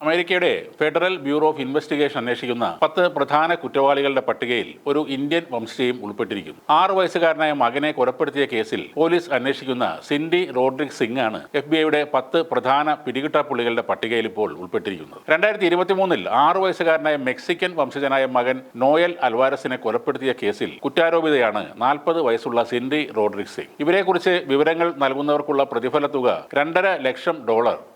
അമേരിക്കയുടെ federal bureau of investigation അന്വേഷിക്കുന്ന 10 പ്രധാന കുറ്റവാളികളുടെ പട്ടികയിൽ ഒരു ഇന്ത്യൻ വംശജയും ഉൾപ്പെട്ടിരിക്കുന്നു. 6 വയസ്സുകാരനായ മകനെ കൊലപ്പെടുത്തിയ കേസിൽ പോലീസ് അന്വേഷിക്കുന്ന സിൻഡി റോഡ്രിഗ്സ് സിംഗ് ആണ് FBI-യുടെ 10 പ്രധാന പിടികിട്ടാപ്പുള്ളികളുടെ പട്ടികയിൽ ഇപ്പോൾ ഉൾപ്പെട്ടിരിക്കുന്നത്. 2023-ൽ 6 വയസ്സുകാരനായ മെക്സിക്കൻ വംശജനായ മകൻ നോയൽ അൽവാരസിനെ കൊലപ്പെടുത്തിയ കേസിൽ കുറ്റാരോപിതയാണ് 40 വയസ്സുള്ള സിൻഡി റോഡ്രിഗ്സ് സിംഗ്. ഇവരെക്കുറിച്ച് വിവരങ്ങൾ നൽകുന്നവർക്കുള്ള പ്രതിഫല തുക $2.5 ലക്ഷം,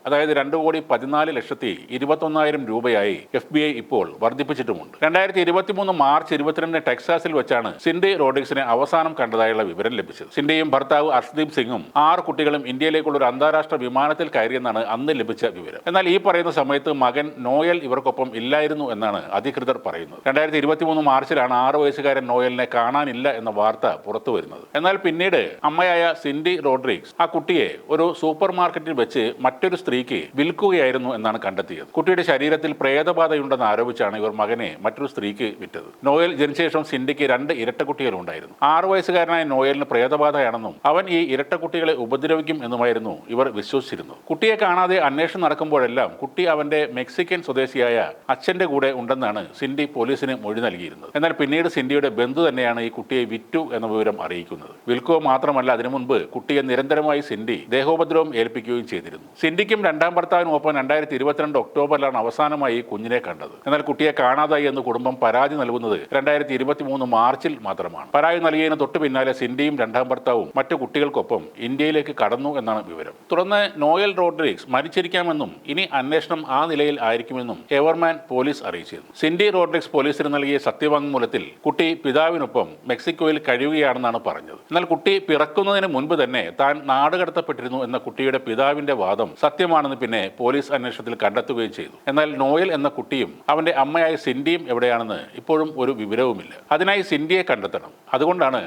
അതായത് 2,14,21,000 രൂപയായി FBI ഇപ്പോൾ വർദ്ധിപ്പിച്ചിട്ടുമുണ്ട്. 2023 മാർച്ച് 22 ടെക്സാസിൽ വെച്ചാണ് സിൻഡി റോഡ്രിഗ്സിനെ അവസാനം കണ്ടതായുള്ള വിവരം ലഭിച്ചത്. സിൻഡിയും ഭർത്താവ് അർഷ്ദീപ് സിംഗും 6 കുട്ടികളും ഇന്ത്യയിലേക്കുള്ള ഒരു അന്താരാഷ്ട്ര വിമാനത്തിൽ കയറിയെന്നാണ് അന്ന് ലഭിച്ച വിവരം. എന്നാൽ ഈ പറയുന്ന സമയത്ത് മകൻ നോയൽ ഇവർക്കൊപ്പം ഇല്ലായിരുന്നു എന്നാണ് അധികൃതർ പറയുന്നത്. 2023 മാർച്ചിലാണ് 6 വയസ്സുകാരൻ നോയലിനെ കാണാനില്ല എന്ന വാർത്ത പുറത്തു വരുന്നത്. എന്നാൽ പിന്നീട് അമ്മയായ സിൻഡി റോഡ്രിഗ്സ് ആ കുട്ടിയെ ഒരു സൂപ്പർ മാർക്കറ്റിൽ വെച്ച് മറ്റൊരു സ്ത്രീക്ക് വിൽക്കുകയായിരുന്നു എന്നാണ് കണ്ടെത്തിയത്. കുട്ടിയുടെ ശരീരത്തിൽ പ്രേതബാധയുണ്ടെന്ന് ആരോപിച്ചാണ് ഇവർ മകനെ മറ്റൊരു സ്ത്രീക്ക് വിറ്റത്. നോയൽ ജനിച്ച ശേഷം സിൻഡിക്ക് 2 ഇരട്ടക്കുട്ടികളുണ്ടായിരുന്നു. 6 വയസ്സുകാരനായ നോയലിന് പ്രേതബാധയാണെന്നും അവൻ ഈ ഇരട്ടക്കുട്ടികളെ ഉപദ്രവിക്കും എന്നുമായിരുന്നു ഇവർ വിശ്വസിച്ചിരുന്നത്. കുട്ടിയെ കാണാതെ അന്വേഷണം നടക്കുമ്പോഴെല്ലാം കുട്ടി അവന്റെ മെക്സിക്കൻ സ്വദേശിയായ അച്ഛന്റെ കൂടെ ഉണ്ടെന്നാണ് സിൻഡി പോലീസിന് മൊഴി നൽകിയിരുന്നത്. എന്നാൽ പിന്നീട് സിൻഡിയുടെ ബന്ധു തന്നെയാണ് ഈ കുട്ടിയെ വിറ്റു എന്ന വിവരം അറിയിക്കുന്നത്. വിൽക്കുക മാത്രമല്ല, അതിനു മുൻപ് കുട്ടിയെ നിരന്തരമായി സിൻഡി ദേഹോപദ്രവം ഏൽപ്പിക്കുകയും ചെയ്തിരുന്നു. സിൻഡിക്കും രണ്ടാം ഭർത്താവിനൊപ്പം 2022 ഒക്ടോബറിലാണ് അവസാനമായി കുഞ്ഞിനെ കണ്ടത്. എന്നാൽ കുട്ടിയെ കാണാതായി എന്ന് കുടുംബം പരാതി നൽകുന്നത് 2023 മാർച്ചിൽ മാത്രമാണ്. പരാതി നൽകിയതിന് തൊട്ടു പിന്നാലെ സിൻഡിയും രണ്ടാം ഭർത്താവും മറ്റു കുട്ടികൾക്കൊപ്പം ഇന്ത്യയിലേക്ക് കടന്നു എന്നാണ് വിവരം. തുടർന്ന് നോയൽ റോഡ്രിഗ്സ് മരിച്ചിരിക്കാമെന്നും ഇനി അന്വേഷണം ആ നിലയിൽ ആയിരിക്കുമെന്നും എവർമാൻ പോലീസ് അറിയിച്ചിരുന്നു. സിൻഡി റോഡ്രിഗ്സ് പോലീസിന് നൽകിയ സത്യവാങ്മൂലത്തിൽ കുട്ടി പിതാവിനൊപ്പം മെക്സിക്കോയിൽ കഴിയുകയാണെന്നാണ് പറഞ്ഞത്. എന്നാൽ കുട്ടി പിറക്കുന്നതിന് മുൻപ് തന്നെ താൻ നാടുകടത്തപ്പെട്ടിരുന്നു എന്ന കുട്ടിയുടെ പിതാവിന്റെ വാദം സത്യമാണെന്ന് പിന്നെ പോലീസ് അന്വേഷണത്തിൽ കണ്ടെത്തുകയും ചെയ്തു. എന്നാൽ നോയൽ എന്ന കുട്ടിയും അവന്റെ അമ്മയായ സിൻഡിയും എവിടെയാണെന്ന് ഇപ്പോഴും ഒരു വിവരവുമില്ല. അതിനായി സിൻഡിയെ കണ്ടെത്തണം. അതുകൊണ്ടാണ്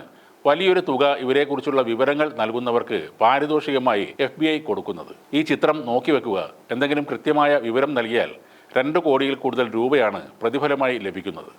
വലിയൊരു തുക ഇവരെക്കുറിച്ചുള്ള വിവരങ്ങൾ നൽകുന്നവർക്ക് പാരിതോഷികമായി FBI കൊടുക്കുന്നത്. ഈ ചിത്രം നോക്കി വെക്കുക. എന്തെങ്കിലും കൃത്യമായ വിവരം നൽകിയാൽ 2 കോടിയിൽ കൂടുതൽ രൂപയാണ് പ്രതിഫലമായി ലഭിക്കുന്നത്.